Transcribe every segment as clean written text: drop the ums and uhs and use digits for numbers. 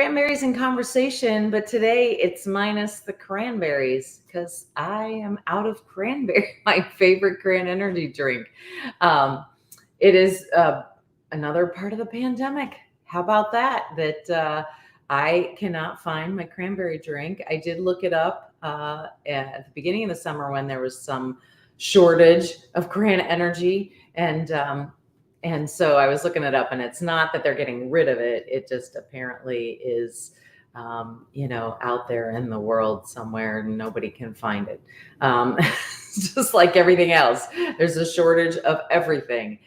Cranberries in conversation, but today it's minus the cranberries because I am out of cranberry, my favorite cran energy drink. Um, it is another part of the pandemic. How about that? I cannot find my cranberry drink. I did look it up at the beginning of the summer when there was some shortage of cran energy, and so I was looking it up, and it's not that they're getting rid of it. It just apparently is, out there in the world somewhere. And nobody can find it. Just like everything else, there's a shortage of everything.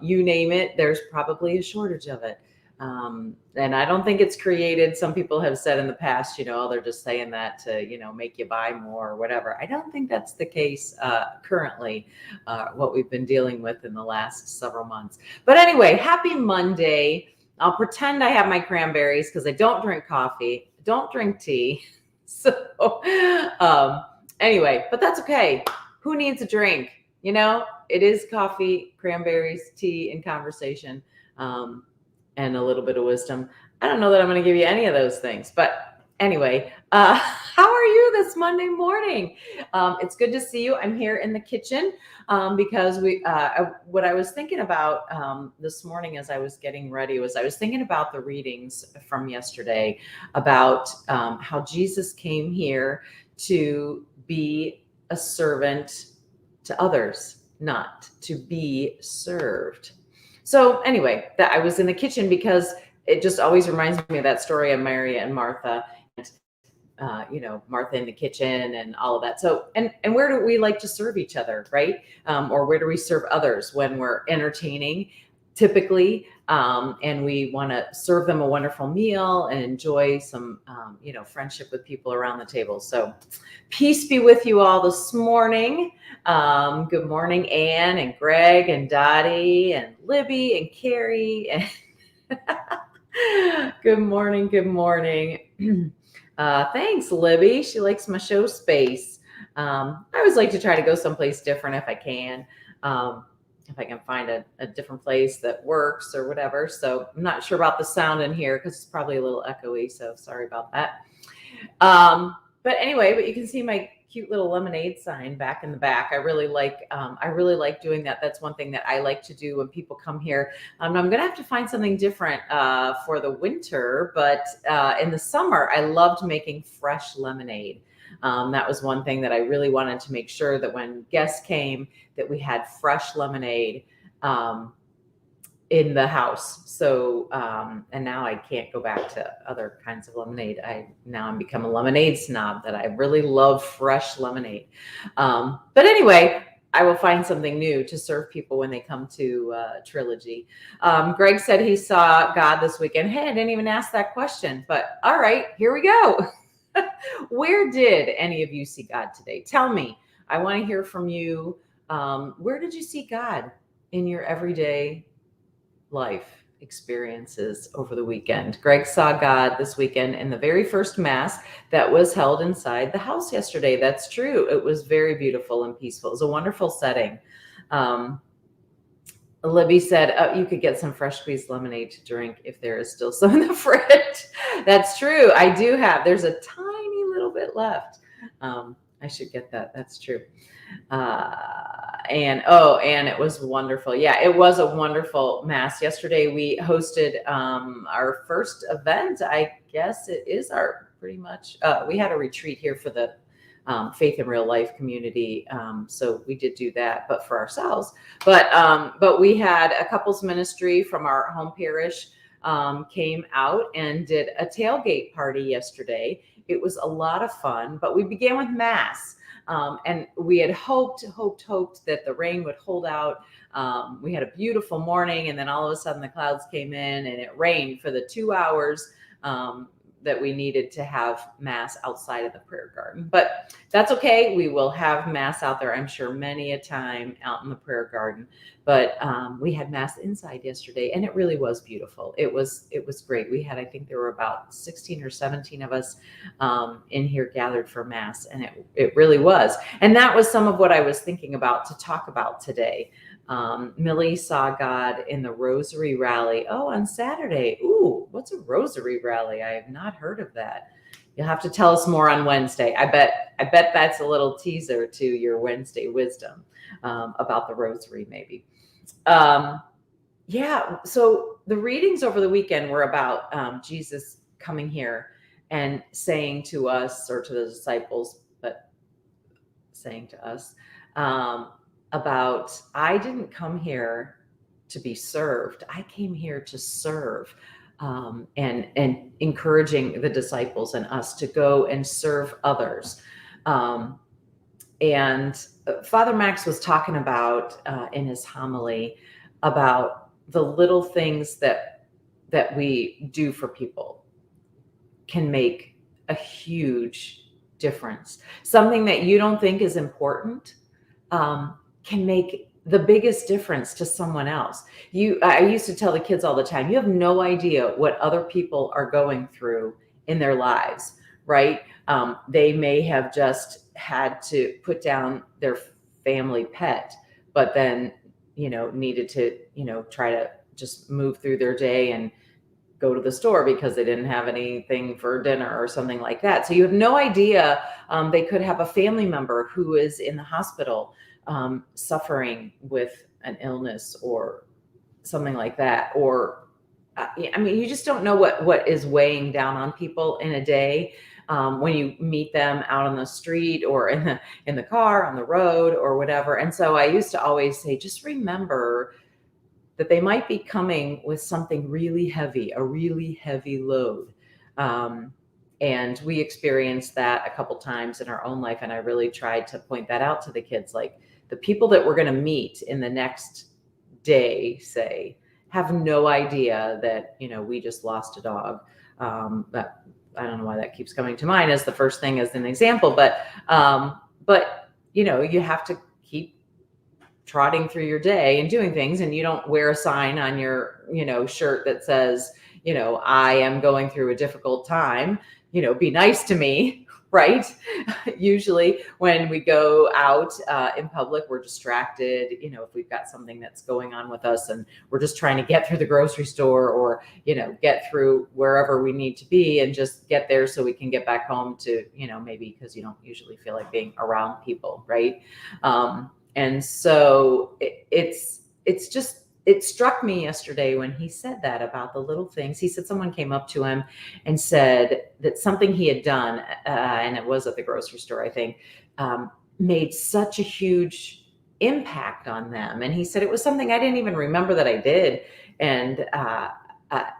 You name it, there's probably a shortage of it. And I don't think it's created. Some people have said in the past, oh, they're just saying that to, make you buy more or whatever. I don't think that's the case currently, what we've been dealing with in the last several months. But anyway, happy Monday. I'll pretend I have my cranberries because I don't drink coffee, don't drink tea. So anyway, but that's okay. Who needs a drink? It is coffee, cranberries, tea, and conversation. And a little bit of wisdom. I don't know that I'm going to give you any of those things, but anyway, how are you this Monday morning? It's good to see you. I'm here in the kitchen because what I was thinking about this morning as I was getting ready was I was thinking about the readings from yesterday about how Jesus came here to be a servant to others, not to be served. So anyway, that I was in the kitchen because it just always reminds me of that story of Mary and Martha, and Martha in the kitchen and all of that. So and where do we like to serve each other, right? Or where do we serve others when we're entertaining, typically, and we want to serve them a wonderful meal and enjoy some friendship with people around the table. So peace be with you all this morning. Good morning, Ann and Greg and Dottie and Libby and Carrie. Good morning. Good morning. Thanks, Libby. She likes my show space. I always like to try to go someplace different if I can. If I can find a different place that works or whatever. So I'm not sure about the sound in here because it's probably a little echoey. So sorry about that. But anyway, you can see my cute little lemonade sign back in the back. I really like doing that. That's one thing that I like to do when people come here. I'm going to have to find something different for the winter, but in the summer, I loved making fresh lemonade. That was one thing that I really wanted to make sure that when guests came, that we had fresh lemonade in the house. So, and now I can't go back to other kinds of lemonade. I'm become a lemonade snob, that I really love fresh lemonade. But anyway, I will find something new to serve people when they come to Trilogy. Greg said he saw God this weekend. Hey, I didn't even ask that question, but all right, here we go. Where did any of you see God today? Tell me. I want to hear from you. Where did you see God in your everyday life experiences over the weekend? Greg saw God this weekend in the very first Mass that was held inside the house yesterday. That's true. It was very beautiful and peaceful. It was a wonderful setting. Libby said, you could get some fresh squeezed lemonade to drink if there is still some in the fridge. That's true. I do have. There's a tiny little bit left. I should get that. That's true. And it was wonderful. Yeah, it was a wonderful Mass. Yesterday we hosted our first event. I guess it is our pretty much. We had a retreat here for the Faith in Real Life community. So we did do that, but for ourselves. But we had a couples ministry from our home parish came out and did a tailgate party yesterday. It was a lot of fun, but we began with Mass. And we had hoped that the rain would hold out. We had a beautiful morning, and then all of a sudden the clouds came in and it rained for the 2 hours that we needed to have Mass outside of the prayer garden. But that's okay. We will have Mass out there, I'm sure, many a time out in the prayer garden. But we had Mass inside yesterday, and it really was beautiful. It was great. We had, I think there were about 16 or 17 of us in here gathered for Mass, and it really was. And that was some of what I was thinking about to talk about today. Millie saw God in the Rosary Rally. Oh, on Saturday. Ooh, what's a rosary rally? I have not heard of that. You'll have to tell us more on Wednesday. I bet that's a little teaser to your Wednesday wisdom about the rosary, maybe. Yeah. So the readings over the weekend were about Jesus coming here and saying to us, or to the disciples, but saying to us, about, I didn't come here to be served. I came here to serve. And encouraging the disciples and us to go and serve others. And Father Max was talking about in his homily about the little things that we do for people can make a huge difference. Something that you don't think is important can make the biggest difference to someone else. I used to tell the kids all the time, you have no idea what other people are going through in their lives, right? They may have just had to put down their family pet, but then, needed to, try to just move through their day and go to the store because they didn't have anything for dinner or something like that. So you have no idea. They could have a family member who is in the hospital suffering with an illness or something like that. Or, you just don't know what is weighing down on people in a day when you meet them out on the street or in the car, on the road or whatever. And so I used to always say, just remember that they might be coming with something really heavy, a really heavy load. And we experienced that a couple times in our own life. And I really tried to point that out to the kids, like the people that we're going to meet in the next day, say, have no idea that, we just lost a dog. But I don't know why that keeps coming to mind as the first thing as an example, but you have to keep trotting through your day and doing things, and you don't wear a sign on your, shirt that says, I am going through a difficult time, be nice to me, right? Usually when we go out in public, we're distracted, if we've got something that's going on with us and we're just trying to get through the grocery store or, get through wherever we need to be and just get there so we can get back home to, maybe because you don't usually feel like being around people, right? And so it struck me yesterday when he said that about the little things. He said someone came up to him and said that something he had done, and it was at the grocery store, I think, made such a huge impact on them. And he said it was something I didn't even remember that I did. And,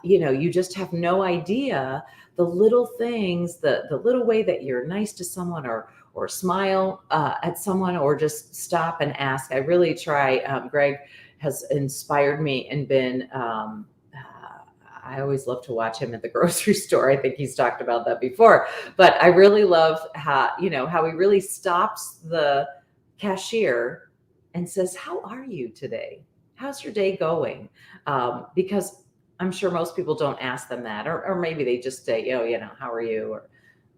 you just have no idea the little things, the little way that you're nice to someone or smile at someone or just stop and ask. I really try. Greg has inspired me and been, I always love to watch him at the grocery store. I think he's talked about that before, but I really love how he really stops the cashier and says, how are you today? How's your day going? Because I'm sure most people don't ask them that, or maybe they just say, how are you? Or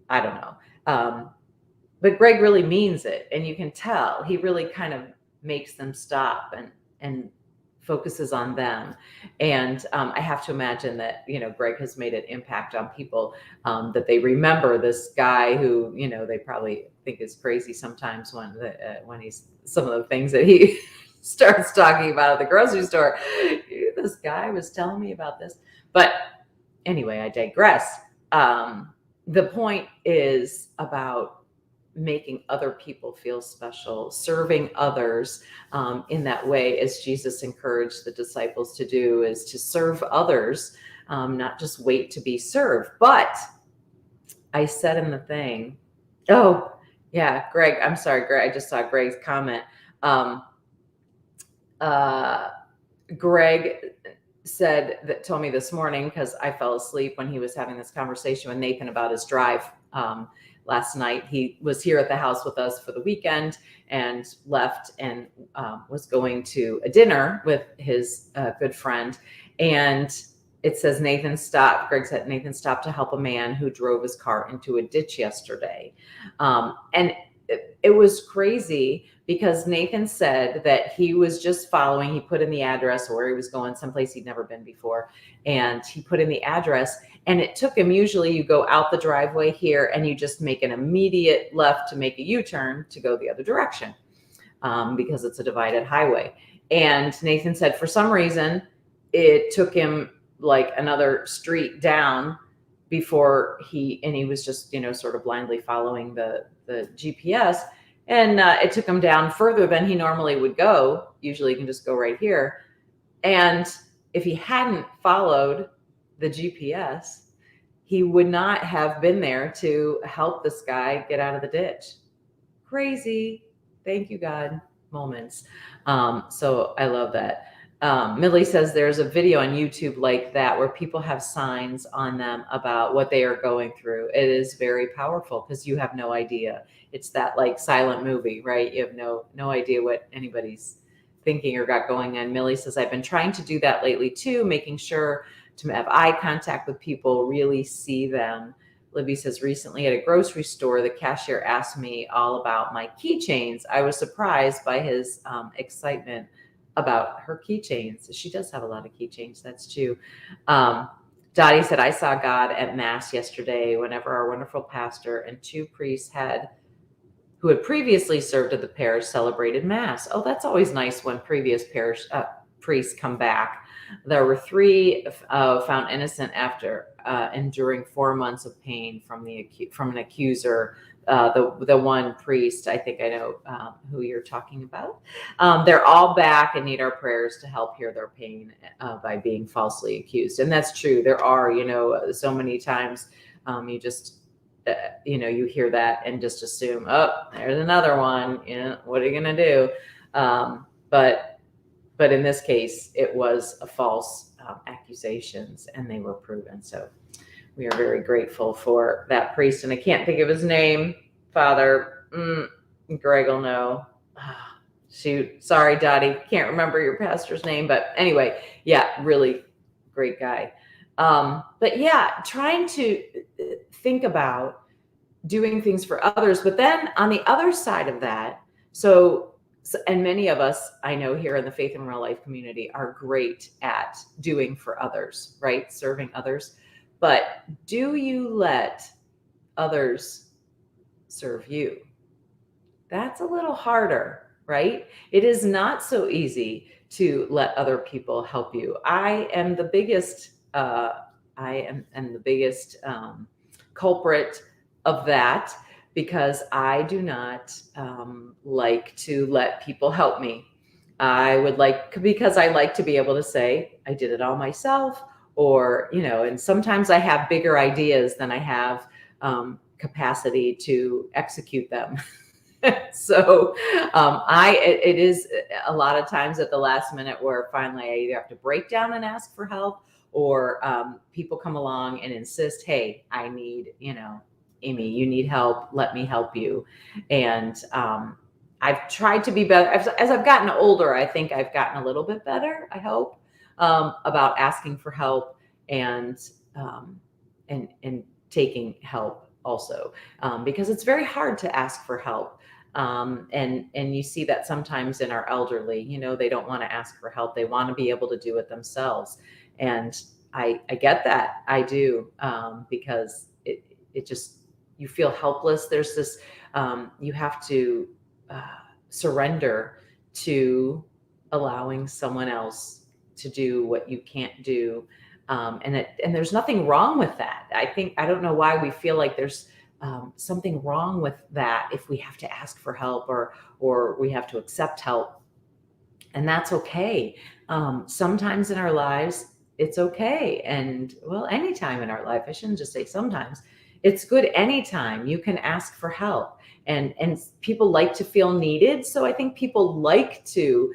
I don't know. But Greg really means it. And you can tell he really kind of makes them stop and focuses on them. And I have to imagine that, Greg has made an impact on people, that they remember this guy who, they probably think is crazy sometimes when he's some of the things that he starts talking about at the grocery store. This guy was telling me about this. But anyway, I digress. The point is about making other people feel special, serving others in that way, as Jesus encouraged the disciples to do, is to serve others, not just wait to be served. But I said in the thing, oh, yeah, Greg, I'm sorry, Greg, I just saw Greg's comment. Greg told me this morning, because I fell asleep when he was having this conversation with Nathan about his drive last night. He was here at the house with us for the weekend and left and was going to a dinner with his good friend. And it says Greg said Nathan stopped to help a man who drove his car into a ditch yesterday. And it was crazy because Nathan said that he was just following, he put in the address where he was going, someplace he'd never been before. And he put in the address, and it took him, usually you go out the driveway here and you just make an immediate left to make a U-turn to go the other direction, because it's a divided highway. And Nathan said for some reason, it took him like another street down before he was just, sort of blindly following the GPS. And it took him down further than he normally would go. Usually you can just go right here. And if he hadn't followed the GPS, he would not have been there to help this guy get out of the ditch. Crazy. Thank you, God moments. So I love that. Millie says there's a video on YouTube like that where people have signs on them about what they are going through. It is very powerful because you have no idea. It's that like silent movie, right? You have no idea what anybody's thinking or got going on. Millie says, I've been trying to do that lately too, making sure to have eye contact with people, really see them. Libby says, recently at a grocery store, the cashier asked me all about my keychains. I was surprised by his excitement about her keychains. She does have a lot of keychains. That's true. Dottie said, I saw God at Mass yesterday whenever our wonderful pastor and two priests who had previously served at the parish celebrated Mass. Oh, that's always nice when previous parish priests come back. There were 3 found innocent after enduring 4 months of pain from an accuser. The one priest, I think I know who you're talking about. They're all back and need our prayers to help heal their pain by being falsely accused. And that's true. There are, so many times you just, you hear that and just assume, oh, there's another one. What are you going to do? But in this case, it was a false accusations, and they were proven. So we are very grateful for that priest. And I can't think of his name. Father, Greg will know. Shoot. Sorry, Dottie. Can't remember your pastor's name. But anyway, yeah, really great guy. But yeah, trying to think about doing things for others. But then on the other side of that, and many of us, I know here in the Faith in Real Life community, are great at doing for others, right? Serving others. But do you let others serve you? That's a little harder, right? It is not so easy to let other people help you. I am the biggest culprit of that, because I do not like to let people help me. Because I like to be able to say, I did it all myself, or, and sometimes I have bigger ideas than I have capacity to execute them. So it is a lot of times at the last minute where finally I either have to break down and ask for help, or people come along and insist, hey, I need, Aimee, you need help. Let me help you. And I've tried to be better. As I've gotten older, I think I've gotten a little bit better, I hope, about asking for help and taking help also, because it's very hard to ask for help. And you see that sometimes in our elderly, they don't want to ask for help. They want to be able to do it themselves. And I get that. I do, because it just, you feel helpless. There's this, you have to surrender to allowing someone else to do what you can't do. And there's nothing wrong with that. I don't know why we feel like there's something wrong with that if we have to ask for help or we have to accept help. And that's okay. Sometimes in our lives, it's okay. And anytime in our life, I shouldn't just say sometimes. It's good anytime you can ask for help, and people like to feel needed. So I think people like to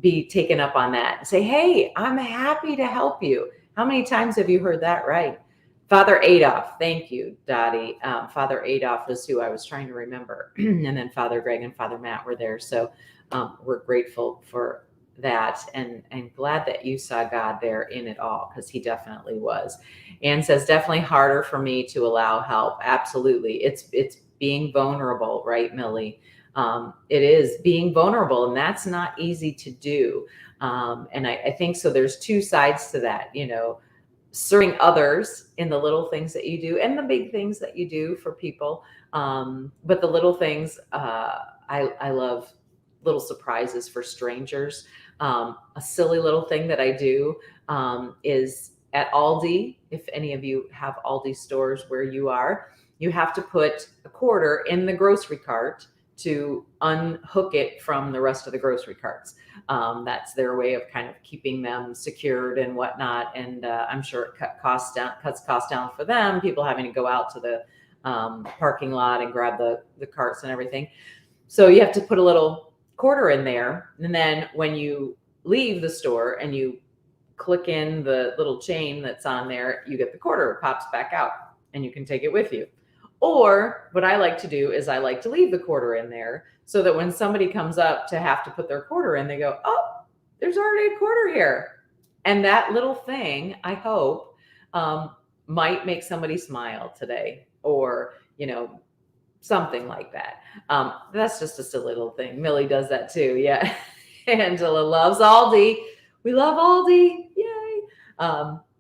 be taken up on that and say, hey, I'm happy to help you. How many times have you heard that, right? Father Adolf, thank you, Dottie. Father Adolf is who I was trying to remember. And then Father Greg and Father Matt were there. So we're grateful for that, and glad that you saw God there in it all, because he definitely was. Anne says, definitely harder for me to allow help. Absolutely. It's being vulnerable, right, Millie? It is being vulnerable, and that's not easy to do. And I think so. There's two sides to that, serving others in the little things that you do and the big things that you do for people. But the little things, I love little surprises for strangers. A silly little thing that I do is at Aldi. If any of you have Aldi stores where you are, you have to put a quarter in the grocery cart to unhook it from the rest of the grocery carts. That's their way of kind of keeping them secured and whatnot. And I'm sure it cuts costs down for them. People having to go out to the parking lot and grab the carts and everything. So you have to put a little quarter in there, and then when you leave the store and you click in the little chain that's on there, you get the quarter, it pops back out, and you can take it with you. Or what I like to do is I like to leave the quarter in there so that when somebody comes up to have to put their quarter in, they go, oh, there's already a quarter here. And that little thing, I hope, might make somebody smile today, or, something like that. That's just a silly little thing. Millie does that too. Yeah. Angela loves Aldi. We love Aldi. Yay.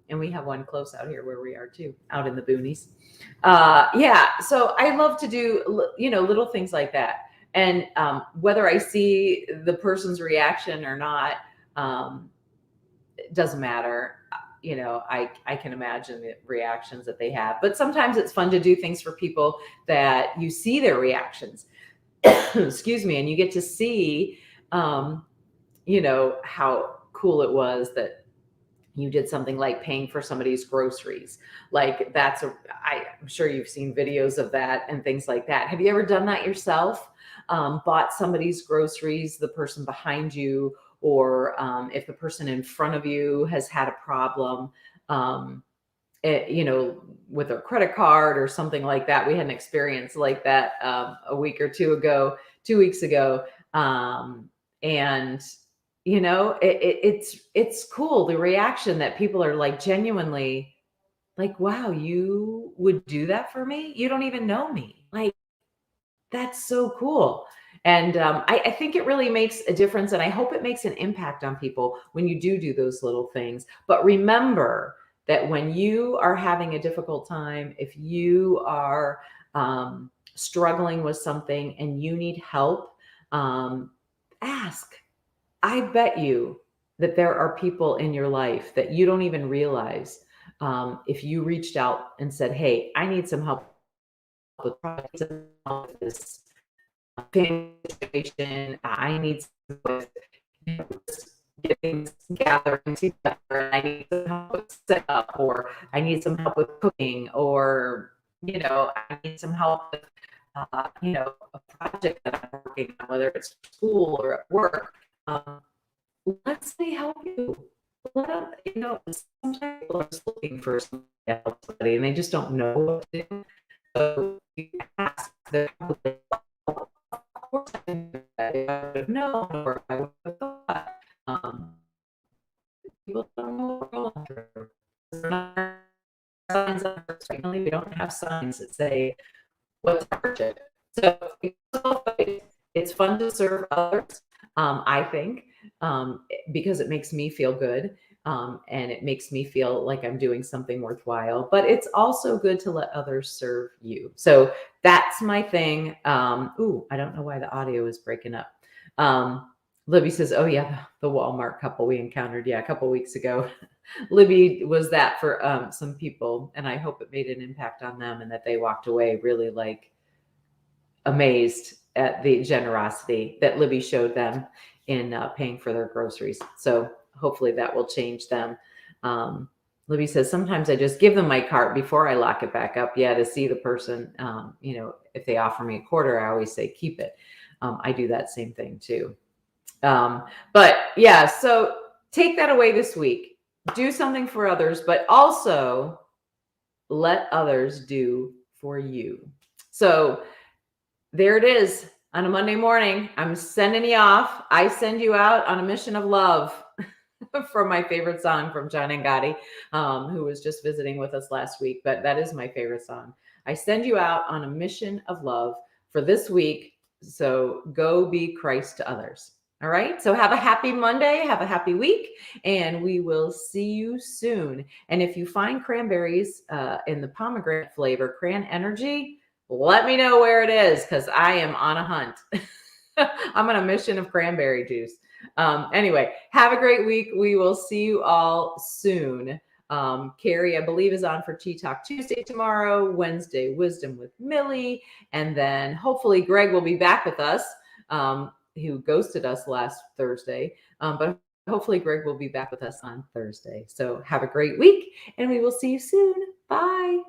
And we have one close out here where we are too, out in the boonies. Yeah. So I love to do, little things like that. And whether I see the person's reaction or not, it doesn't matter. I can imagine the reactions that they have, but sometimes it's fun to do things for people that you see their reactions, excuse me, and you get to see, how cool it was that you did something like paying for somebody's groceries. Like I'm sure you've seen videos of that and things like that. Have you ever done that yourself? Bought somebody's groceries, the person behind you, or if the person in front of you has had a problem, with a credit card or something like that. We had an experience like that a week or 2 weeks ago. And it's cool, the reaction that people are like genuinely like, wow, you would do that for me? You don't even know me. Like, that's so cool. And I think it really makes a difference. And I hope it makes an impact on people when you do those little things. But remember that when you are having a difficult time, if you are struggling with something and you need help, ask. I bet you that there are people in your life that you don't even realize. If you reached out and said, hey, I need some help with this family situation. I need some with getting gathering together. I need some help with setup, or I need some help with cooking, or I need some help with a project that I'm working on, whether it's school or at work. Let somebody help you. Let them, sometimes people are just looking for somebody and they just don't know what to do. So you ask them, of course I knew that. I would have known, or I would have thought. People don't know what we're going through. There's not signs on our screen. We don't have signs that say what's our budget. So it's fun to serve others, I think, because it makes me feel good. And it makes me feel like I'm doing something worthwhile, but it's also good to let others serve you. So that's my thing. I don't know why the audio is breaking up. Libby says, oh yeah, the Walmart couple we encountered. Yeah. A couple weeks ago, Libby was that for some people, and I hope it made an impact on them and that they walked away really like amazed at the generosity that Libby showed them in paying for their groceries. So hopefully that will change them. Libby says, sometimes I just give them my cart before I lock it back up. Yeah, to see the person, if they offer me a quarter, I always say, keep it. I do that same thing too. But yeah, so take that away this week. Do something for others, but also let others do for you. So there it is. On a Monday morning, I'm sending you off. I send you out on a mission of love from my favorite song from John and Gotti, who was just visiting with us last week. But that is my favorite song. I send you out on a mission of love for this week. So go be Christ to others. All right. So have a happy Monday. Have a happy week. And we will see you soon. And if you find cranberries in the pomegranate flavor, Cran Energy, let me know where it is because I am on a hunt. I'm on a mission of cranberry juice. Anyway, have a great week. We will see you all soon. Carrie, I believe, is on for Tea Talk Tuesday tomorrow, Wednesday, Wisdom with Millie. And then hopefully Greg will be back with us, who ghosted us last Thursday. But hopefully Greg will be back with us on Thursday. So have a great week and we will see you soon. Bye.